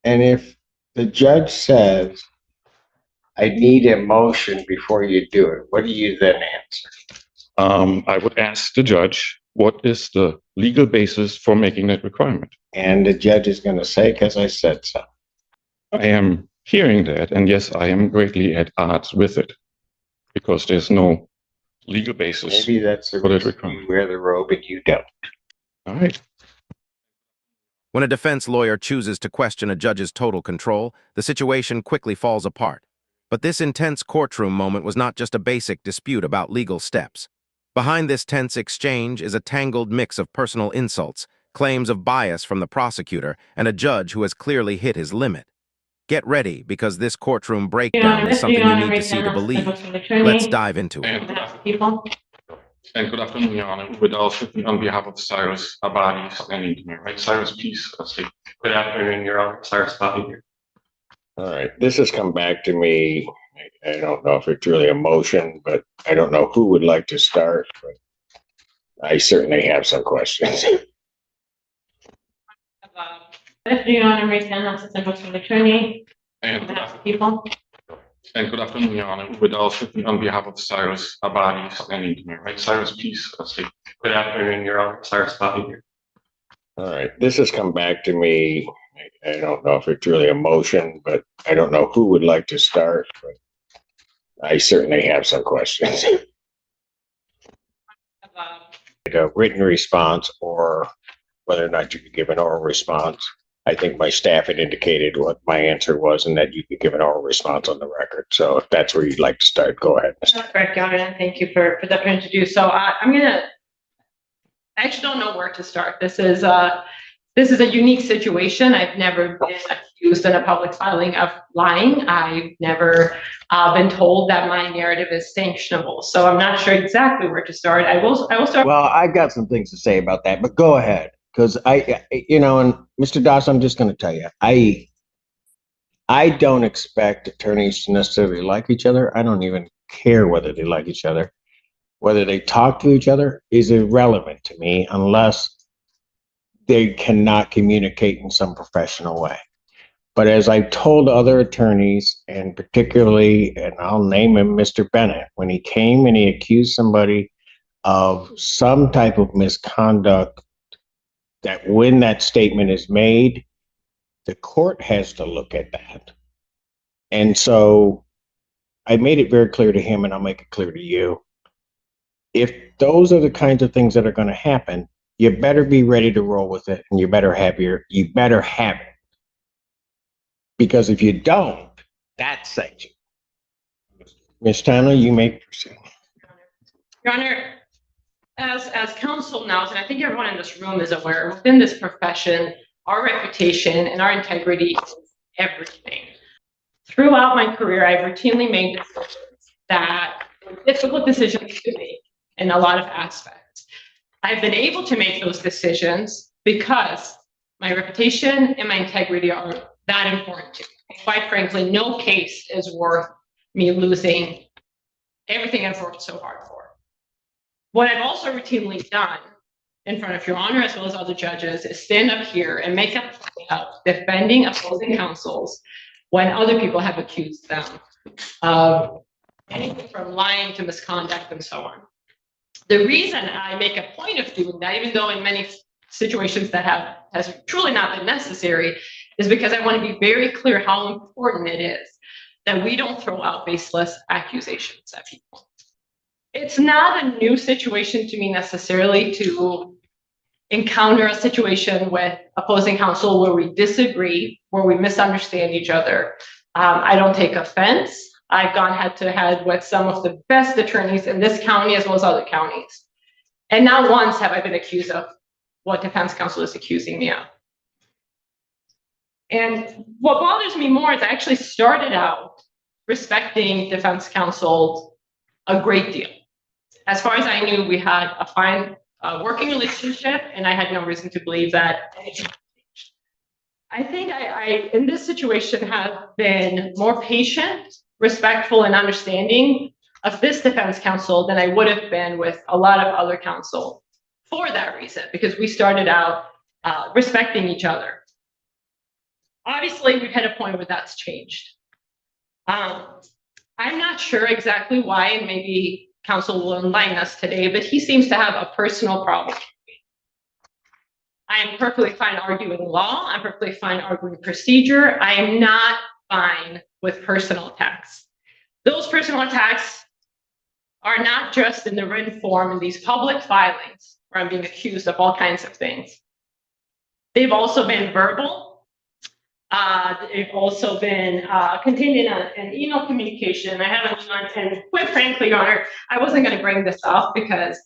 And if the judge says, I need a motion before you do it, what do you then answer? I would ask the judge, what is the legal basis for making that requirement? And the judge is going to say, because I said so. I am hearing that, and yes, I am greatly at odds with it because there's no legal basis Maybe that's the for that reason you requirement. wear the robe and you don't. All right. When a defense lawyer chooses to question a judge's total control, the situation quickly falls apart. But this intense courtroom moment was not just a basic dispute about legal steps. Behind this tense exchange is a tangled mix of personal insults, claims of bias from the prosecutor, and a judge who has clearly hit his limit. Get ready, because this courtroom breakdown is something you need to see to believe. Let's dive into it. And good afternoon, Your Honor. With all speaking on behalf of Cyrus Abadi standing to me, right? Cyrus, please proceed. Good afternoon, Your Honor. Cyrus Abadi here. All right. This has come back to me. I don't know if it's really a motion, but I don't know who would like to start. But I certainly have some questions. Good afternoon, Your Honor. Mary Stanhouse, Assistant Prosecuting Attorney. And People. And good afternoon, Your Honor. With all speaking on behalf of Cyrus Abadi standing to me, right? Cyrus, please proceed. Good afternoon, Your Honor. Cyrus Abadi here. All right. This has come back to me. I don't know if it's really a motion, but I don't know who would like to start. But I certainly have some questions. A written response, or whether or not you could give an oral response. I think my staff had indicated what my answer was and that you could give an oral response on the record. So if that's where you'd like to start, go ahead. That's correct, Your Honor, and thank you for the opportunity to do so. I actually don't know where to start. This is a unique situation. I've never been accused in a public filing of lying. I've never been told that my narrative is sanctionable. So I'm not sure exactly where to start. I will start. Well, I've got some things to say about that, but go ahead. Because and Mr. Doss, I'm just going to tell you, I don't expect attorneys to necessarily like each other. I don't even care whether they like each other. Whether they talk to each other is irrelevant to me unless they cannot communicate in some professional way. But as I've told other attorneys, and particularly, and I'll name him Mr. Bennett, when he came and he accused somebody of some type of misconduct, that when that statement is made, the court has to look at that. And so I made it very clear to him, and I'll make it clear to you. If those are the kinds of things that are going to happen, you better be ready to roll with it, and you better have it. Because if you don't, that's sanction. Ms. Tanner, you may proceed. Your Honor, as counsel knows, and I think everyone in this room is aware, within this profession, our reputation and our integrity is everything. Throughout my career, I've routinely made decisions that were difficult decisions to make in a lot of aspects. I've been able to make those decisions because my reputation and my integrity are that important to me. Quite frankly, no case is worth me losing everything I've worked so hard for. What I've also routinely done in front of Your Honor, as well as other judges, is stand up here and make a point of defending opposing counsels when other people have accused them of anything from lying to misconduct and so on. The reason I make a point of doing that, even though in many situations that has truly not been necessary, is because I want to be very clear how important it is that we don't throw out baseless accusations at people. It's not a new situation to me necessarily to encounter a situation with opposing counsel where we disagree, where we misunderstand each other. I don't take offense. I've gone head to head with some of the best attorneys in this county as well as other counties. And not once have I been accused of what defense counsel is accusing me of. And what bothers me more is I actually started out respecting defense counsel a great deal. As far as I knew, we had a fine working relationship, and I had no reason to believe that anything changed. I think I, in this situation, have been more patient, respectful, and understanding of this defense counsel than I would have been with a lot of other counsel for that reason, because we started out respecting each other. Obviously, we've had a point where that's changed. I'm not sure exactly why, and maybe counsel will enlighten us today, but he seems to have a personal problem. I am perfectly fine arguing law. I'm perfectly fine arguing procedure. I am not fine with personal attacks. Those personal attacks are not just in the written form in these public filings where I'm being accused of all kinds of things. They've also been verbal. They've also been contained in an email communication. I have an email, and quite frankly, Your Honor, I wasn't going to bring this up because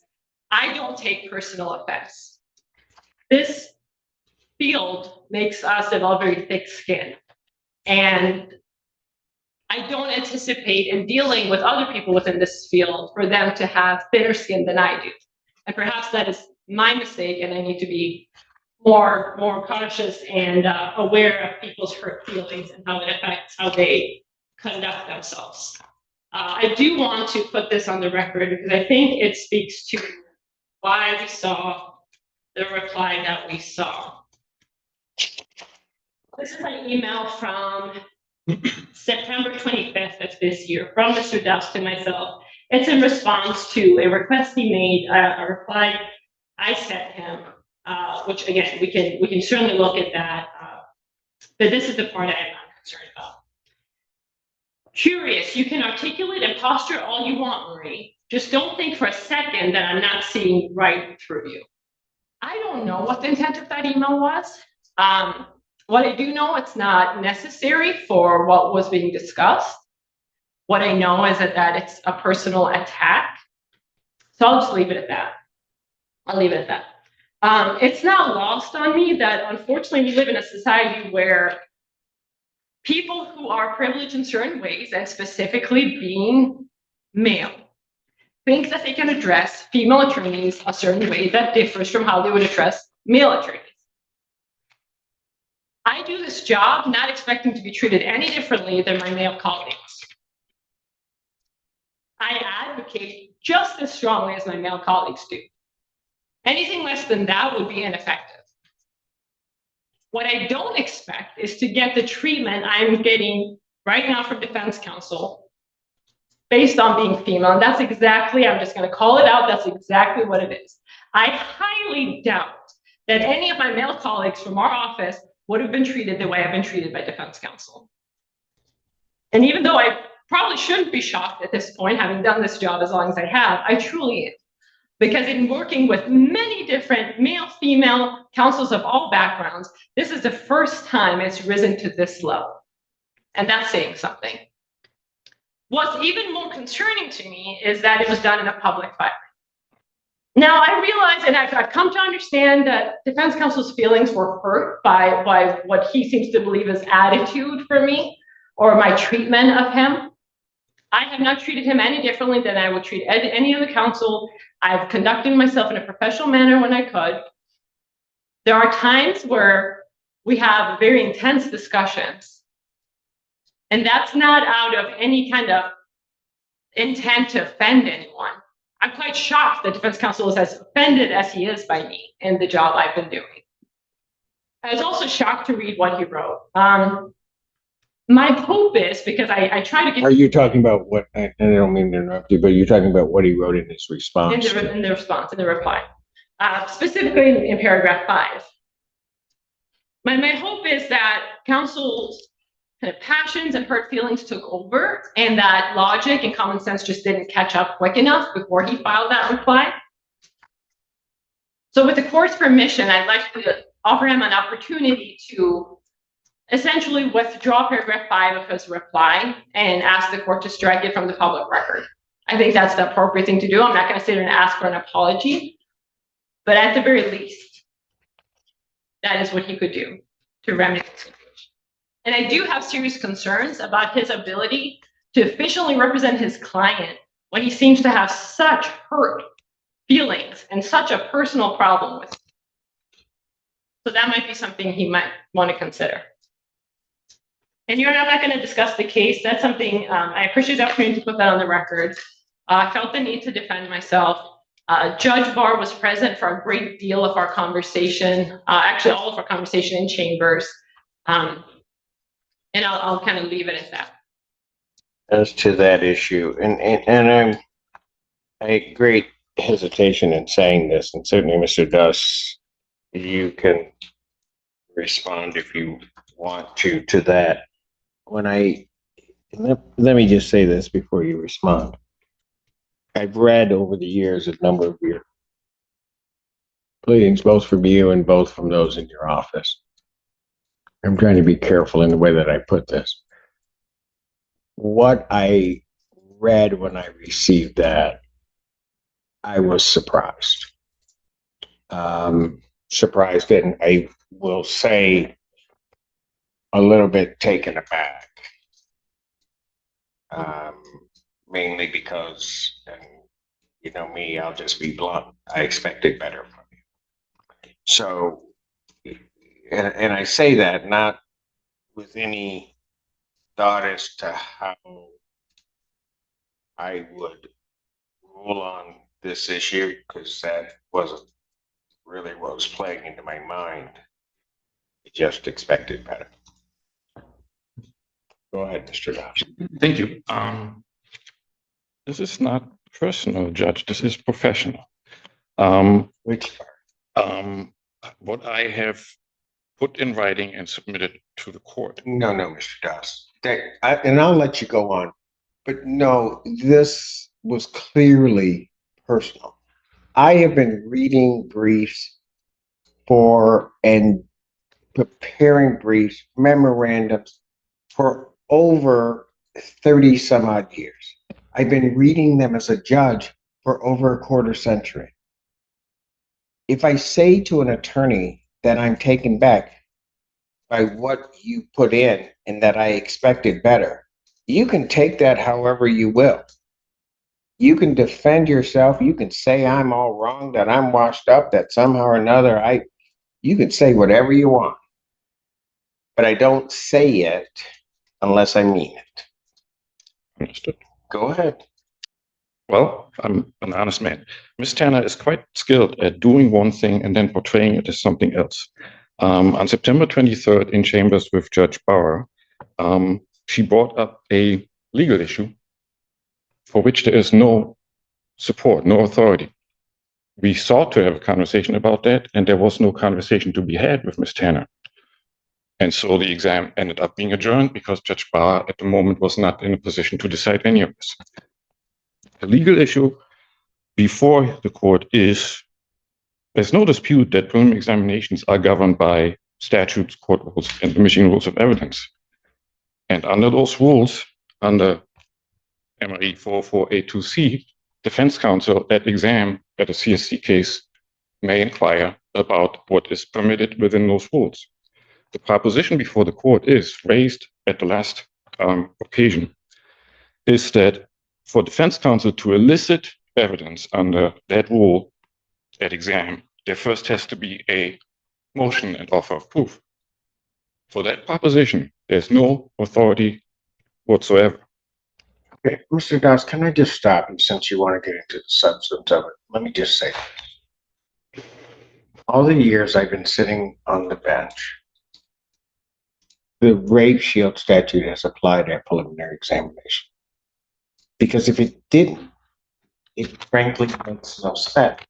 I don't take personal offense. This field makes us develop very thick skin. And I don't anticipate in dealing with other people within this field for them to have thinner skin than I do. And perhaps that is my mistake, and I need to be more cautious and aware of people's hurt feelings and how it affects how they conduct themselves. I do want to put this on the record because I think it speaks to why we saw the reply that we saw. This is an email from September 25th of this year from Mr. Dust to myself. It's in response to a request he made, a reply I sent him, which again, we can certainly look at that, but this is the part I'm not concerned about. Curious, you can articulate and posture all you want, Marie. Just don't think for a second that I'm not seeing right through you. I don't know what the intent of that email was. What I do know, it's not necessary for what was being discussed. What I know is that it's a personal attack. So I'll just leave it at that. I'll leave it at that. It's not lost on me that unfortunately we live in a society where people who are privileged in certain ways, and specifically being male, think that they can address female attorneys a certain way that differs from how they would address male attorneys. I do this job not expecting to be treated any differently than my male colleagues. I advocate just as strongly as my male colleagues do. Anything less than that would be ineffective. What I don't expect is to get the treatment I'm getting right now from defense counsel based on being female. And that's exactly, I'm just going to call it out, that's exactly what it is. I highly doubt that any of my male colleagues from our office would have been treated the way I've been treated by defense counsel. And even though I probably shouldn't be shocked at this point, having done this job as long as I have, I truly am. Because in working with many different male, female counsels of all backgrounds, this is the first time it's risen to this level. And that's saying something. What's even more concerning to me is that it was done in a public filing. Now, I realize, and I've come to understand that defense counsel's feelings were hurt by what he seems to believe is attitude for me or my treatment of him. I have not treated him any differently than I would treat any other counsel. I've conducted myself in a professional manner when I could. There are times where we have very intense discussions, and that's not out of any kind of intent to offend anyone. I'm quite shocked that defense counsel is as offended as he is by me in the job I've been doing. I was also shocked to read what he wrote. My hope is, because I try to get— Are you talking about what, and I don't mean to interrupt you, but you're talking about what he wrote in his response? In the reply, specifically in paragraph 5. My hope is that counsel's kind of passions and hurt feelings took over, and that logic and common sense just didn't catch up quick enough before he filed that reply. So with the court's permission, I'd like to offer him an opportunity to essentially withdraw paragraph 5 of his reply and ask the court to strike it from the public record. I think that's the appropriate thing to do. I'm not going to sit there and ask for an apology, but at the very least, that is what he could do to remedy the situation. And I do have serious concerns about his ability to efficiently represent his client when he seems to have such hurt feelings and such a personal problem with. So that might be something he might want to consider. And I'm not going to discuss the case. That's something I appreciate the opportunity to put that on the record. I felt the need to defend myself. Judge Barr was present for a great deal of our conversation, actually all of our conversation in chambers. And I'll kind of leave it at that. As to that issue, and I great hesitation in saying this, and certainly Mr. Duss, you can respond if you want to that. When let me just say this before you respond. I've read over the years a number of your pleadings, both from you and both from those in your office. I'm trying to be careful in the way that I put this. What I read when I received that, I was surprised. Surprised, and I will say a little bit taken aback. Mainly because, and you know me, I'll just be blunt, I expected better from you. So, and I say that not with any thought as to how I would rule on this issue, because that wasn't really what was playing into my mind. I just expected better. Go ahead, Mr. Doss. Thank you. This is not personal, Judge. This is professional. Which part? What I have put in writing and submitted to the court. No, Mr. Doss. And I'll let you go on. But no, this was clearly personal. I have been reading briefs and preparing briefs, memorandums for over 30 some odd years. I've been reading them as a judge for over a quarter century. If I say to an attorney that I'm taken back by what you put in and that I expected better, you can take that however you will. You can defend yourself. You can say I'm all wrong, that I'm washed up, that somehow or another you can say whatever you want. But I don't say it unless I mean it. Understood. Go ahead. Well, I'm an honest man. Ms. Tanner is quite skilled at doing one thing and then portraying it as something else. On September 23rd in chambers with Judge Bauer, she brought up a legal issue for which there is no support, no authority. We sought to have a conversation about that, and there was no conversation to be had with Ms. Tanner. And so the exam ended up being adjourned because Judge Bauer at the moment was not in a position to decide any of this. The legal issue before the court is, there's no dispute that preliminary examinations are governed by statutes, court rules, and the Michigan Rules of Evidence. And under those rules, under MRE 4482C, defense counsel at exam at a CSC case may inquire about what is permitted within those rules. The proposition before the court is raised at the last occasion is that for defense counsel to elicit evidence under that rule at exam, there first has to be a motion and offer of proof. For that proposition, there's no authority whatsoever. Okay, Mr. Doss, can I just stop you since you want to get into the substance of it? Let me just say this. All the years I've been sitting on the bench, the rape shield statute has applied at preliminary examination. Because if it didn't, it frankly makes no sense.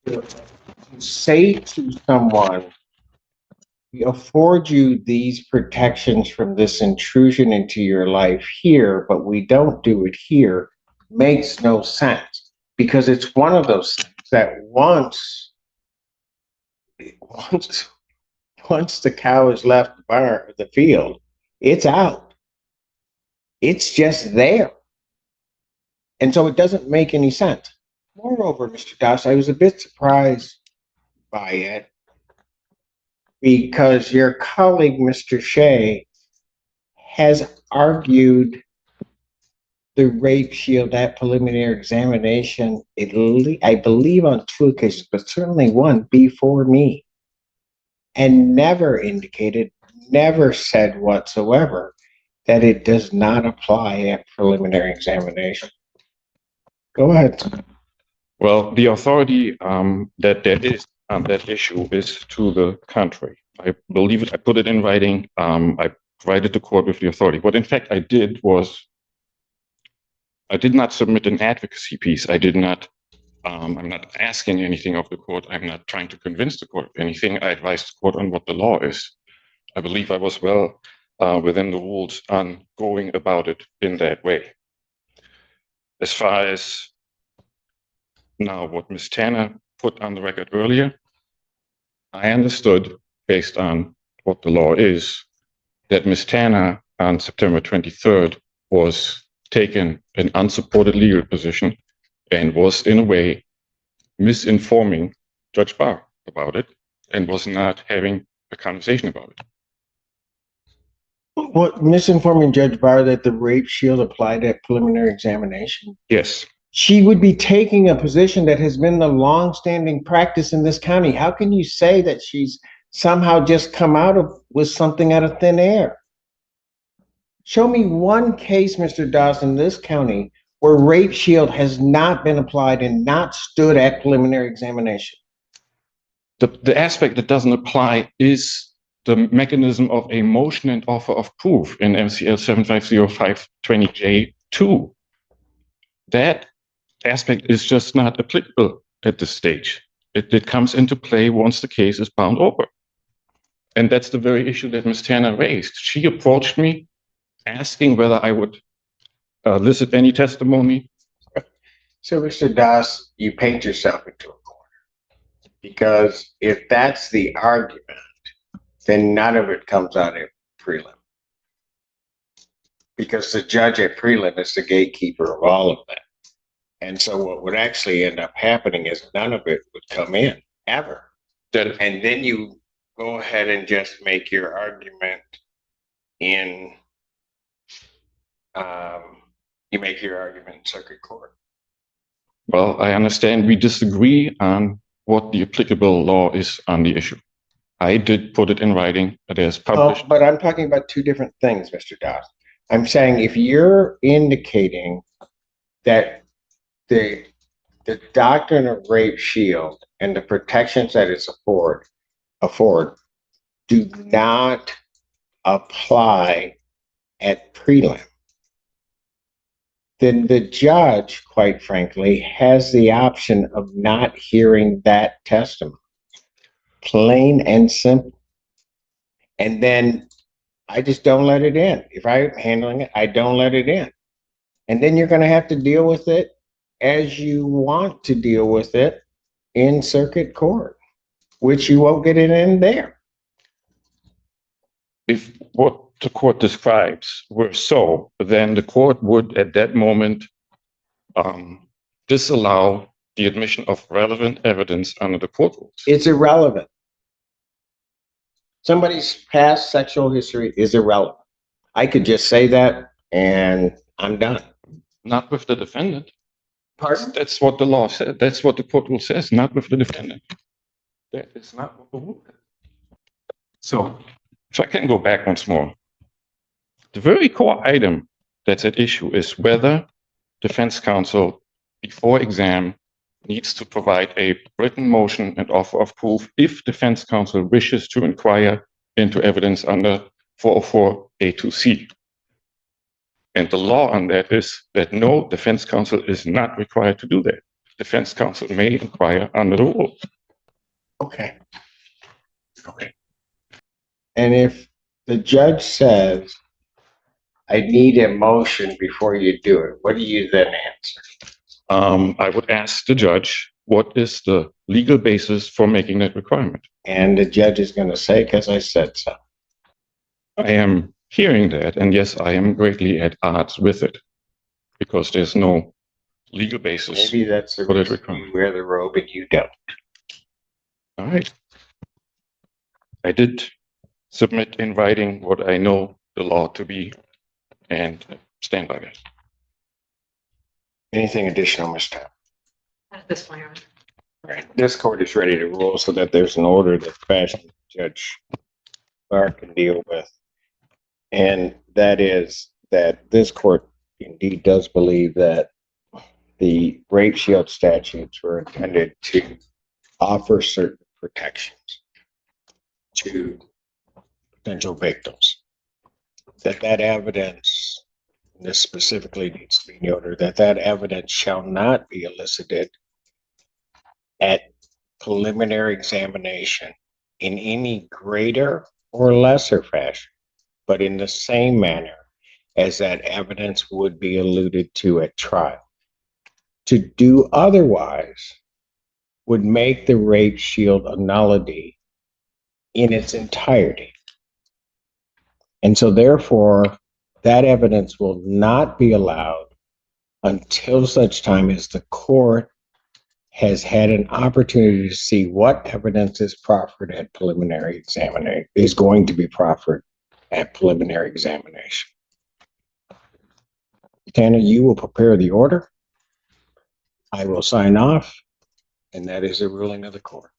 To say to someone, we afford you these protections from this intrusion into your life here, but we don't do it here, makes no sense. Because it's one of those things that once the cow has left the field, it's out. It's just there. And so it doesn't make any sense. Moreover, Mr. Doss, I was a bit surprised by it because your colleague, Mr. Shea, has argued the rape shield at preliminary examination, I believe on 2 occasions, but certainly one before me, and never indicated, never said whatsoever that it does not apply at preliminary examination. Go ahead. Well, the authority that there is on that issue is to the contrary. I believe it, I put it in writing. I provided the court with the authority. What in fact I did was, I did not submit an advocacy piece. I did not, I'm not asking anything of the court. I'm not trying to convince the court of anything. I advised the court on what the law is. I believe I was well within the rules on going about it in that way. As far as now what Ms. Tanner put on the record earlier, I understood, based on what the law is, that Ms. Tanner on September 23rd was taking an unsupported legal position and was in a way misinforming Judge Barr about it and was not having a conversation about it. What, misinforming Judge Barr that the rape shield applied at preliminary examination? Yes. She would be taking a position that has been the longstanding practice in this county. How can you say that she's somehow just come out of with something out of thin air? Show me one case, Mr. Dawson, in this county where rape shield has not been applied and not stood at preliminary examination. The aspect that doesn't apply is the mechanism of a motion and offer of proof in MCL 750520J2. That aspect is just not applicable at this stage. It comes into play once the case is bound over. And that's the very issue that Ms. Tanner raised. She approached me asking whether I would elicit any testimony. So, Mr. Das, you paint yourself into a corner. Because if that's the argument, then none of it comes out at prelim. Because the judge at prelim is the gatekeeper of all of that. And so what would actually end up happening is none of it would come in, ever. And then you go ahead and just make your argument in, you make your argument in circuit court. Well, I understand we disagree on what the applicable law is on the issue. I did put it in writing. It is published. Oh, but I'm talking about two different things, Mr. Doss. I'm saying if you're indicating that the doctrine of rape shield and the protections that it's afford do not apply at prelim, then the judge, quite frankly, has the option of not hearing that testimony. Plain and simple. And then I just don't let it in. If I'm handling it, I don't let it in. And then you're going to have to deal with it as you want to deal with it in circuit court, which you won't get it in there. If what the court describes were so, then the court would at that moment disallow the admission of relevant evidence under the court rules. It's irrelevant. Somebody's past sexual history is irrelevant. I could just say that and I'm done. Not with the defendant. Pardon? That's what the law says. That's what the court rule says, not with the defendant. That is not what the rule is. So, if I can go back once more. The very core item that's at issue is whether defense counsel before exam needs to provide a written motion and offer of proof if defense counsel wishes to inquire into evidence under 404A2C. And the law on that is that no, defense counsel is not required to do that. Defense counsel may inquire under the rule. Okay. Okay. And if the judge says, I need a motion before you do it, what do you then answer? I would ask the judge, what is the legal basis for making that requirement? And the judge is going to say, because I said so. I am hearing that, and yes, I am greatly at odds with it, because there's no legal basis. Maybe that's the reason you wear the robe and you don't. All right. I did submit in writing what I know the law to be, and stand by that. Anything additional, Mr. Tapp? At this point, Your Honor. Right. This court is ready to rule so that there's an order that Fashion Judge Barr can deal with. And that is that this court indeed does believe that the rape shield statutes were intended to offer certain protections to potential victims. that evidence, this specifically needs to be noted, that evidence shall not be elicited at preliminary examination in any greater or lesser fashion, but in the same manner as that evidence would be alluded to at trial. To do otherwise would make the rape shield a nullity in its entirety. And so therefore, that evidence will not be allowed until such time as the court has had an opportunity to see what evidence is proffered at preliminary examination, is going to be proffered at preliminary examination. Tanner, you will prepare the order. I will sign off, and that is the ruling of the court.